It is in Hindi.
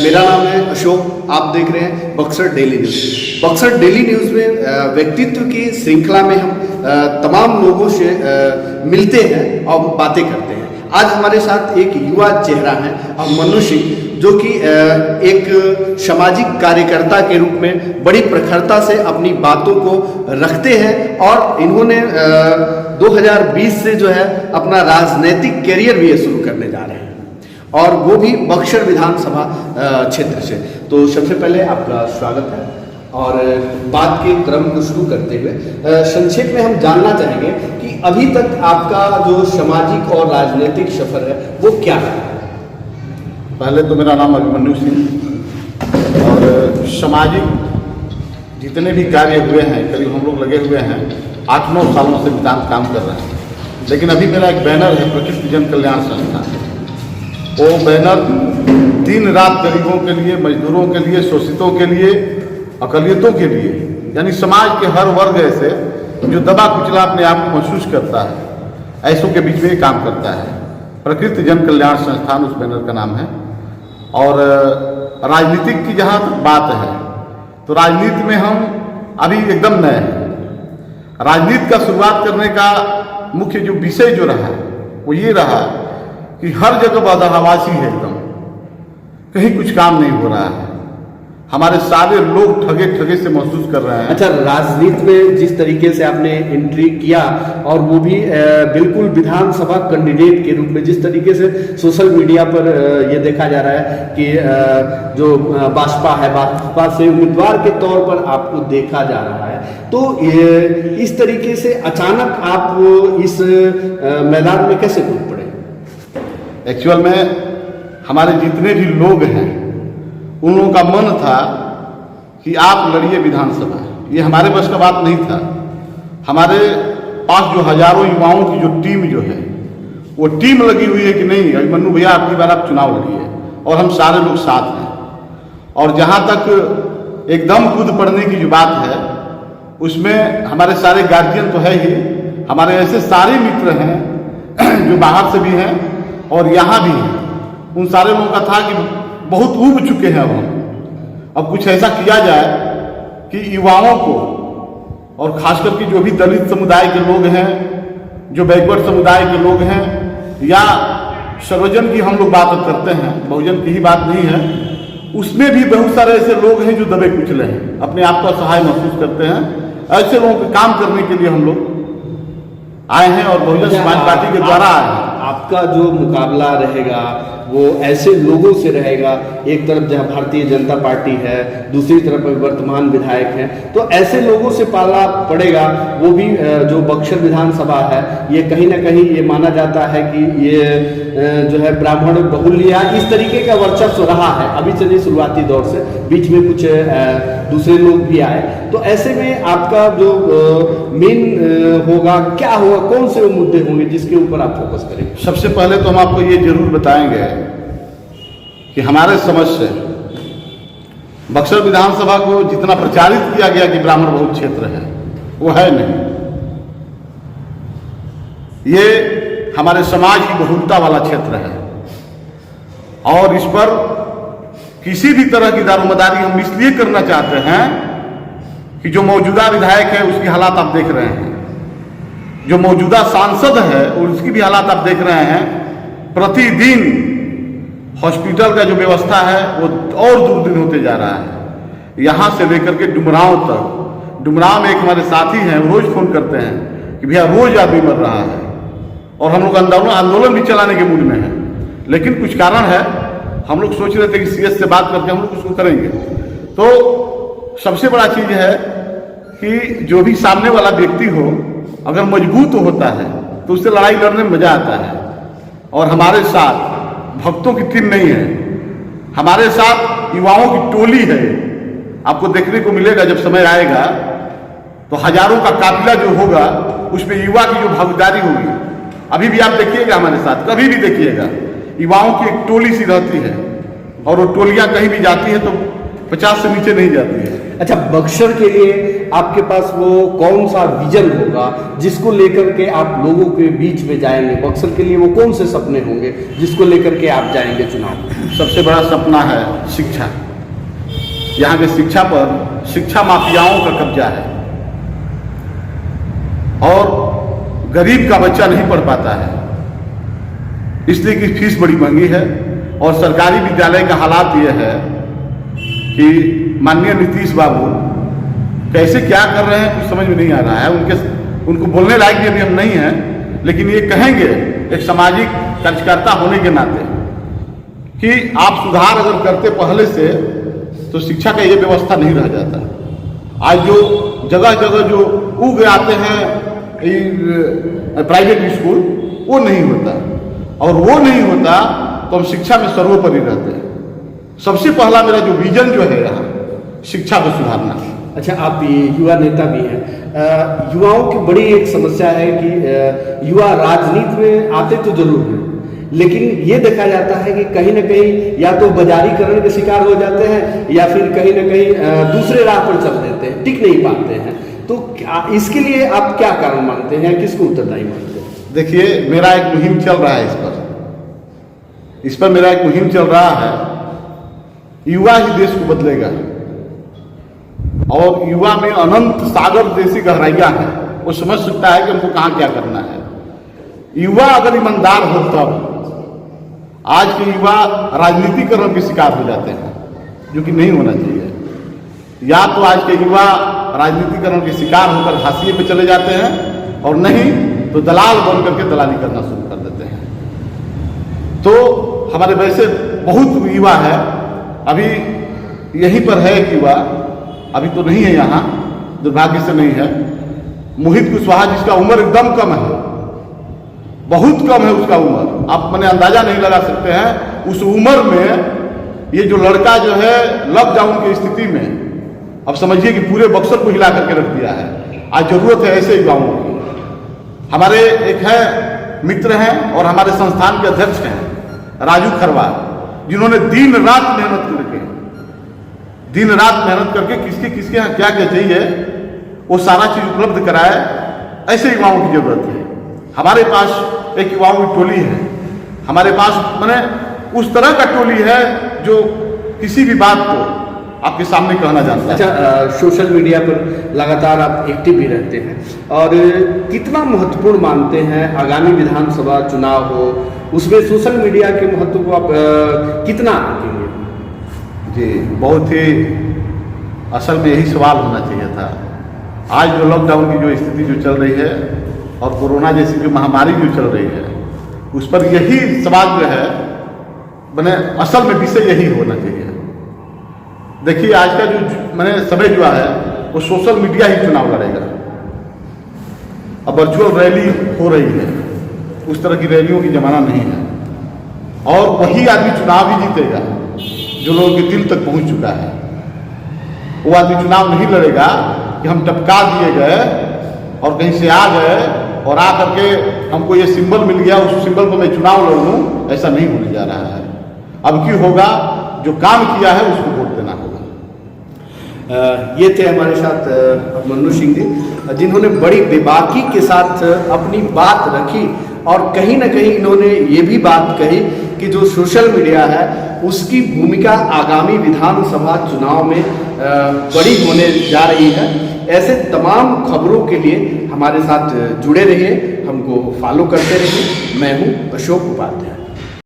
मेरा नाम है अशोक। आप देख रहे हैं Buxar daily news. Buxar daily news में व्यक्तित्व की श्रृंखला में हम तमाम लोगों से मिलते हैं और बातें करते हैं। आज हमारे साथ एक युवा चेहरा है मनु सिंह, जो कि एक सामाजिक कार्यकर्ता के रूप में बड़ी प्रखरता से अपनी बातों को रखते हैं और इन्होंने 2020 से जो है अपना राजनीतिक कैरियर भी शुरू करने जा रहे हैं, और वो भी बक्सर विधानसभा क्षेत्र से। तो सबसे पहले आपका स्वागत है और बात के क्रम को शुरू करते हुए संक्षेप में हम जानना चाहेंगे कि अभी तक आपका जो सामाजिक और राजनीतिक सफर है वो क्या है। पहले तो मेरा नाम अभिमन्यु सिंह, और सामाजिक जितने भी कार्य हुए हैं करीब हम लोग लगे हुए हैं 8-9 सालों से विधान काम कर रहे हैं। लेकिन अभी मेरा एक बैनर है प्रकृति जन कल्याण संस्था। वो बैनर दिन रात गरीबों के लिए, मजदूरों के लिए, शोषितों के लिए, अकलियतों के लिए, यानी समाज के हर वर्ग ऐसे जो दबा कुचला अपने आप को महसूस करता है, ऐसों के बीच में काम करता है। प्रकृति जन कल्याण संस्थान उस बैनर का नाम है। और राजनीतिक की जहाँ तक बात है तो राजनीति में हम अभी एकदम नए हैं। राजनीति का शुरुआत करने का मुख्य जो विषय जो रहा वो ये रहा कि हर जगह बदहवासी है, एकदम कहीं कुछ काम नहीं हो रहा है। हमारे सारे लोग ठगे ठगे से महसूस कर रहे हैं। अच्छा, राजनीति में जिस तरीके से आपने एंट्री किया और वो भी बिल्कुल विधानसभा कैंडिडेट के रूप में, जिस तरीके से सोशल मीडिया पर ये देखा जा रहा है कि जो भाजपा है, भाजपा से उम्मीदवार के तौर पर आपको देखा जा रहा है, तो इस तरीके से अचानक आप इस मैदान में कैसे कूद पड़े? एक्चुअल में हमारे जितने भी लोग हैं उन लोगों का मन था कि आप लड़िए विधानसभा। ये हमारे बस का बात नहीं था। हमारे पास जो हजारों युवाओं की जो टीम जो है वो टीम लगी हुई है कि नहीं अभिमन्यु भैया अगली बार आप चुनाव लड़िए, और हम सारे लोग साथ हैं। और जहाँ तक एकदम कूद पड़ने की जो बात है उसमें हमारे सारे गार्जियन तो है ही, हमारे ऐसे सारे मित्र हैं जो बाहर से भी हैं और यहाँ भी हैं। उन सारे लोगों का था कि बहुत ऊब चुके हैं अब कुछ ऐसा किया जाए कि युवाओं को, और खास करके जो भी दलित समुदाय के लोग हैं, जो बैकवर्ड समुदाय के लोग हैं, या सर्वजन की हम लोग बात करते हैं, बहुजन की ही बात नहीं है, उसमें भी बहुत सारे ऐसे लोग हैं जो दबे कुचले हैं, अपने आप को असहाय महसूस करते हैं। ऐसे लोगों को काम करने के लिए हम लोग आए हैं और बहुजन समाज पार्टी के द्वारा आए हैं। आपका जो मुकाबला रहेगा वो ऐसे लोगों से रहेगा, एक तरफ जहाँ भारतीय जनता पार्टी है, दूसरी तरफ वर्तमान विधायक हैं, तो ऐसे लोगों से पाला पड़ेगा। वो भी जो बक्सर विधानसभा है ये कहीं ना कहीं ये माना जाता है कि ये जो है ब्राह्मण बहुल्य इस तरीके का वर्चस्व रहा है अभी चलिए शुरुआती दौर से, बीच में कुछ दूसरे लोग भी आए। तो ऐसे में आपका जो मेन होगा, क्या होगा, कौन से वो मुद्दे होंगे जिसके ऊपर आप फोकस करेंगे? सबसे पहले तो हम आपको ये जरूर बताएंगे कि हमारे समझ से बक्सर विधानसभा को जितना प्रचारित किया गया कि ब्राह्मण बहुल क्षेत्र है, वो है नहीं। ये हमारे समाज की बहुलता वाला क्षेत्र है, और इस पर किसी भी तरह की दारोमदारी हम इसलिए करना चाहते हैं कि जो मौजूदा विधायक है उसकी हालात आप देख रहे हैं, जो मौजूदा सांसद है और उसकी भी हालात आप देख रहे हैं। प्रतिदिन हॉस्पिटल का जो व्यवस्था है वो और दूर दिन होते जा रहा है, यहाँ से लेकर के डुमरांव तक। डुमरांव में एक हमारे साथी हैं, वो रोज फोन करते हैं कि भैया रोज आदमी मर रहा है, और हम लोग आंदोलन भी चलाने के मूड में है। लेकिन कुछ कारण है, हम लोग सोच रहे थे कि सीएस से बात करके हम लोग उसको करेंगे। तो सबसे बड़ा चीज है कि जो भी सामने वाला व्यक्ति हो अगर मजबूत होता है तो उससे लड़ाई लड़ने में मजा आता है। और हमारे साथ भक्तों की टीम नहीं है, हमारे साथ युवाओं की टोली है। आपको देखने को मिलेगा जब समय आएगा तो हजारों का काफिला जो होगा उसमें युवा की जो भागीदारी होगी। अभी भी आप देखिएगा हमारे साथ, कभी भी देखिएगा युवाओं की एक टोली सी रहती है, और वो टोलियां कहीं भी जाती है तो 50 से नीचे नहीं जाती है। अच्छा, बक्सर के लिए आपके पास वो कौन सा विजन होगा जिसको लेकर के आप लोगों के बीच में जाएंगे? बक्सर के लिए वो कौन से सपने होंगे जिसको लेकर के आप जाएंगे चुनाव में? सबसे बड़ा सपना है शिक्षा। यहाँ के शिक्षा पर शिक्षा माफियाओं का कब्जा है और गरीब का बच्चा नहीं पढ़ पाता है, इसलिए कि फीस बड़ी महंगी है। और सरकारी विद्यालय का हालात ये है कि माननीय नीतीश बाबू कैसे क्या कर रहे हैं कुछ समझ में नहीं आ रहा है। उनको बोलने लायक भी अभी हम नहीं हैं, लेकिन ये कहेंगे एक सामाजिक कार्यकर्ता होने के नाते कि आप सुधार अगर करते पहले से तो शिक्षा का ये व्यवस्था नहीं रह जाता। आज जो जगह जगह जो उग आते हैं प्राइवेट स्कूल, वो नहीं होता, और वो नहीं होता तो हम शिक्षा में सर्वोपरि रहते हैं। सबसे पहला मेरा जो विजन जो है यहाँ शिक्षा को सुधारना। अच्छा, आप ये युवा नेता भी हैं। युवाओं की बड़ी एक समस्या है कि युवा राजनीति में आते तो जरूर हैं, लेकिन ये देखा जाता है कि कहीं ना कहीं या तो बाजारीकरण के शिकार हो जाते हैं या फिर कहीं ना कहीं दूसरे राह पर चल देते हैं, टिक नहीं पाते हैं। तो इसके लिए आप क्या कारण मानते हैं, किसको उत्तरदायी मानते हैं? देखिए, मेरा एक मुहिम चल रहा है इस पर मेरा एक मुहिम चल रहा है। युवा ही देश को बदलेगा, और युवा में अनंत सागर जैसी गहराइयां हैं। वो समझ सकता है कि हमको कहाँ क्या करना है। युवा अगर ईमानदार हो तब। आज के युवा राजनीतिकरण के शिकार हो जाते हैं, जो कि नहीं होना चाहिए। या तो आज के युवा राजनीतिकरण के शिकार होकर हाशिए पे चले जाते हैं, और नहीं तो दलाल बन करके दलाली करना शुरू कर देते हैं। तो हमारे वैसे बहुत युवा है, अभी यहीं पर है एक युवा, अभी तो नहीं है यहाँ, दुर्भाग्य से नहीं है, मोहित कुशवाहा, जिसका उम्र एकदम कम है, बहुत कम है उसका उम्र। आप मैंने अंदाजा नहीं लगा सकते हैं उस उम्र में ये जो लड़का जो है लॉकडाउन की स्थिति में, अब समझिए कि पूरे बक्सर को हिला करके रख दिया है। आज जरूरत है ऐसे युवाओं की। हमारे एक है मित्र हैं और हमारे संस्थान के अध्यक्ष हैं राजू खरवार, जिन्होंने दिन रात मेहनत करके किसके यहाँ क्या क्या चाहिए वो सारा चीज उपलब्ध कराए। ऐसे युवाओं की जरूरत है। हमारे पास एक युवाओं की टोली है, हमारे पास माने उस तरह का टोली है जो किसी भी बात को आपके सामने कहना जानता है। अच्छा, सोशल मीडिया पर लगातार आप एक्टिव भी रहते हैं, और कितना महत्वपूर्ण मानते हैं आगामी विधानसभा चुनाव हो, उसमें सोशल मीडिया के महत्व को आप कितना रखेंगे? जी, बहुत ही असल में यही सवाल होना चाहिए था। आज जो लॉकडाउन की जो स्थिति जो चल रही है और कोरोना जैसी जो महामारी जो चल रही है, उस पर यही सवाल जो है मैंने असल में विषय यही होना चाहिए। देखिए, आज का जो मैंने समय जो है वो सोशल मीडिया ही चुनाव लड़ेगा। अब वर्चुअल रैली हो रही है, उस तरह की रैलियों की जमाना नहीं है, और वही आदमी चुनाव ही जीतेगा जो लोगों के दिल तक पहुंच चुका है। वो आदमी चुनाव नहीं लड़ेगा कि हम टपका दिए गए और कहीं से आ गए और आ करके हमको ये सिंबल मिल गया, उस सिंबल पर मैं चुनाव लड़ लूं। ऐसा नहीं होने जा रहा है। अब क्यों होगा, जो काम किया है उसको वोट देना होगा। ये थे हमारे साथ मन्नू सिंह जी, जिन्होंने बड़ी बेबाकी के साथ अपनी बात रखी, और कहीं ना कहीं इन्होंने ये भी बात कही कि जो सोशल मीडिया है उसकी भूमिका आगामी विधानसभा चुनाव में बड़ी होने जा रही है। ऐसे तमाम खबरों के लिए हमारे साथ जुड़े रहिए, हमको फॉलो करते रहिए। मैं हूँ अशोक उपाध्याय।